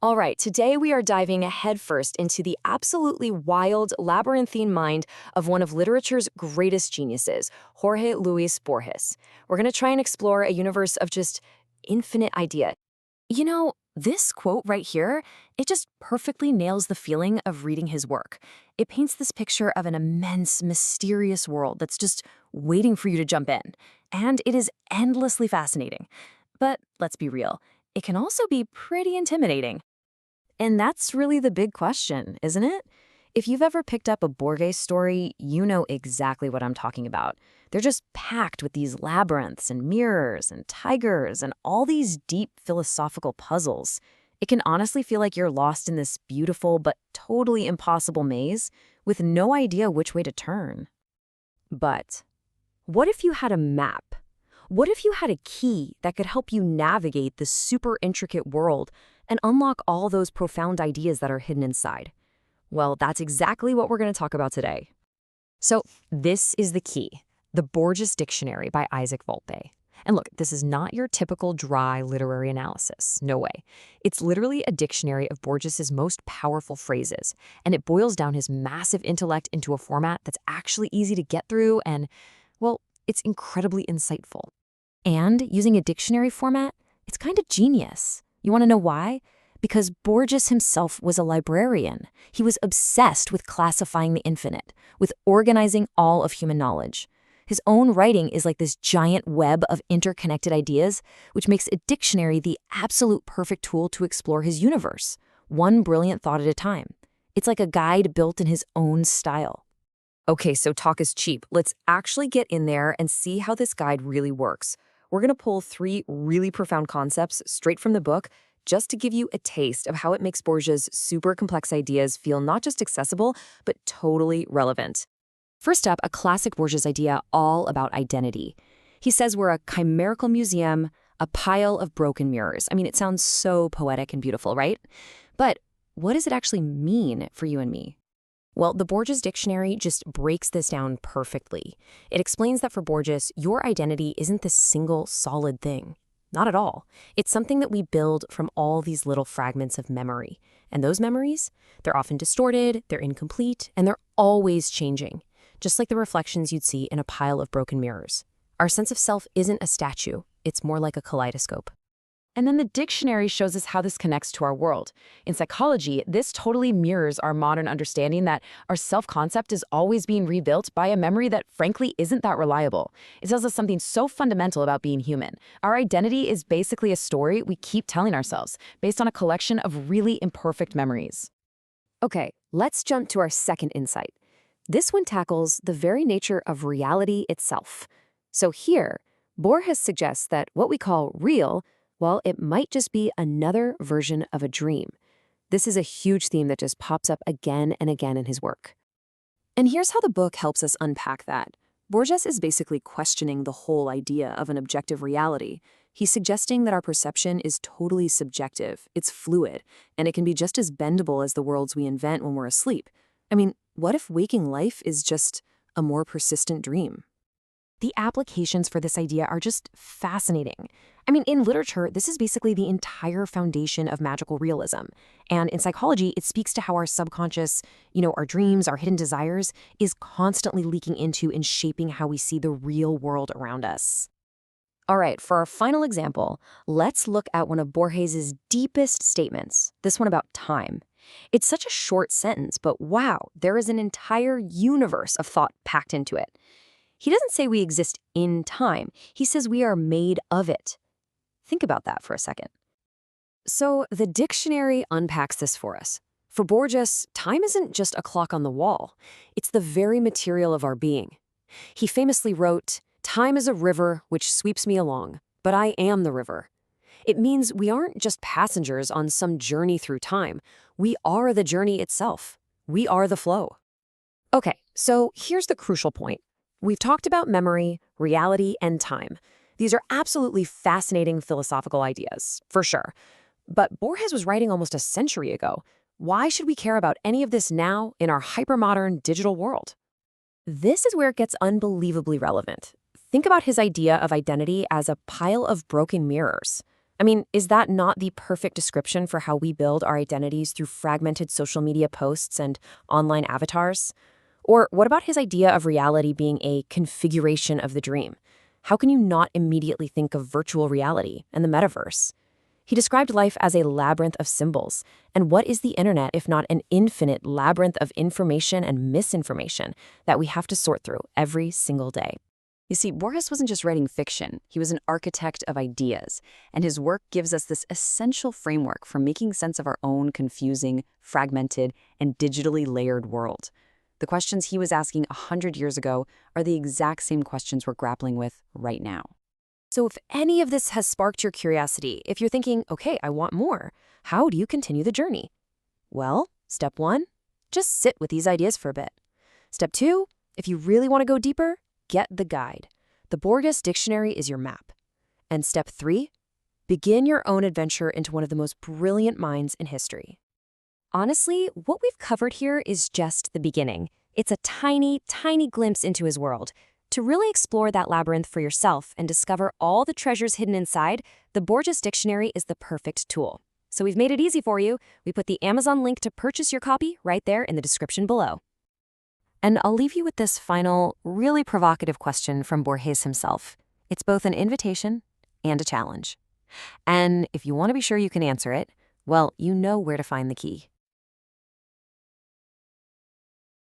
All right, today we are diving headfirst into the absolutely wild, labyrinthine mind of one of literature's greatest geniuses, Jorge Luis Borges. We're going to try and explore a universe of just infinite idea. This quote right here, it just perfectly nails the feeling of reading his work. It paints this picture of an immense, mysterious world that's just waiting for you to jump in. And it is endlessly fascinating. But let's be real, it can also be pretty intimidating. And that's really the big question, isn't it? If you've ever picked up a Borges story, you know exactly what I'm talking about. They're just packed with these labyrinths and mirrors and tigers and all these deep philosophical puzzles. It can honestly feel like you're lost in this beautiful but totally impossible maze with no idea which way to turn. But what if you had a map? What if you had a key that could help you navigate this super intricate world and unlock all those profound ideas that are hidden inside? Well, that's exactly what we're going to talk about today. So this is the key, the Borges Dictionary by Isaac Volpe. And look, this is not your typical dry literary analysis. No way. It's literally a dictionary of Borges's most powerful phrases, and it boils down his massive intellect into a format that's actually easy to get through and, well, it's incredibly insightful. And using a dictionary format, it's kind of genius. You want to know why? Because Borges himself was a librarian. He was obsessed with classifying the infinite, with organizing all of human knowledge. His own writing is like this giant web of interconnected ideas, which makes a dictionary the absolute perfect tool to explore his universe, one brilliant thought at a time. It's like a guide built in his own style. Okay, so talk is cheap. Let's actually get in there and see how this guide really works. We're going to pull 3 really profound concepts straight from the book just to give you a taste of how it makes Borges' super complex ideas feel not just accessible, but totally relevant. First up, a classic Borges idea all about identity. He says we're a chimerical museum, a pile of broken mirrors. I mean, it sounds so poetic and beautiful, right? But what does it actually mean for you and me? Well, the Borges Dictionary just breaks this down perfectly. It explains that for Borges, your identity isn't this single solid thing. Not at all. It's something that we build from all these little fragments of memory. And those memories, they're often distorted, they're incomplete, and they're always changing, just like the reflections you'd see in a pile of broken mirrors. Our sense of self isn't a statue, it's more like a kaleidoscope. And then the dictionary shows us how this connects to our world. In psychology, this totally mirrors our modern understanding that our self-concept is always being rebuilt by a memory that frankly isn't that reliable. It tells us something so fundamental about being human. Our identity is basically a story we keep telling ourselves, based on a collection of really imperfect memories. Okay, let's jump to our second insight. This one tackles the very nature of reality itself. So here, Borges suggests that what we call real, well, it might just be another version of a dream. This is a huge theme that just pops up again and again in his work. And here's how the book helps us unpack that. Borges is basically questioning the whole idea of an objective reality. He's suggesting that our perception is totally subjective, it's fluid, and it can be just as bendable as the worlds we invent when we're asleep. I mean, what if waking life is just a more persistent dream? The applications for this idea are just fascinating. I mean, in literature, this is basically the entire foundation of magical realism. And in psychology, it speaks to how our subconscious, our dreams, our hidden desires, is constantly leaking into and shaping how we see the real world around us. All right, for our final example, let's look at one of Borges' deepest statements, this one about time. It's such a short sentence, but wow, there is an entire universe of thought packed into it. He doesn't say we exist in time. He says we are made of it. Think about that for a second. So the dictionary unpacks this for us. For Borges, time isn't just a clock on the wall. It's the very material of our being. He famously wrote, "Time is a river which sweeps me along, but I am the river." It means we aren't just passengers on some journey through time. We are the journey itself. We are the flow. Okay, so here's the crucial point. We've talked about memory, reality, and time. These are absolutely fascinating philosophical ideas, for sure. But Borges was writing almost a century ago. Why should we care about any of this now in our hypermodern digital world? This is where it gets unbelievably relevant. Think about his idea of identity as a pile of broken mirrors. I mean, is that not the perfect description for how we build our identities through fragmented social media posts and online avatars? Or what about his idea of reality being a configuration of the dream? How can you not immediately think of virtual reality and the metaverse? He described life as a labyrinth of symbols. And what is the internet if not an infinite labyrinth of information and misinformation that we have to sort through every single day? You see, Borges wasn't just writing fiction, he was an architect of ideas, and his work gives us this essential framework for making sense of our own confusing, fragmented, and digitally layered world. The questions he was asking 100 years ago are the exact same questions we're grappling with right now. So if any of this has sparked your curiosity, if you're thinking, okay, I want more, how do you continue the journey? Well, step 1, just sit with these ideas for a bit. Step 2, if you really want to go deeper, get the guide. The Borges Dictionary is your map. And step 3, begin your own adventure into one of the most brilliant minds in history. Honestly, what we've covered here is just the beginning. It's a tiny, tiny glimpse into his world. To really explore that labyrinth for yourself and discover all the treasures hidden inside, the Borges Dictionary is the perfect tool. So we've made it easy for you. We put the Amazon link to purchase your copy right there in the description below. And I'll leave you with this final, really provocative question from Borges himself. It's both an invitation and a challenge. And if you want to be sure you can answer it, well, you know where to find the key.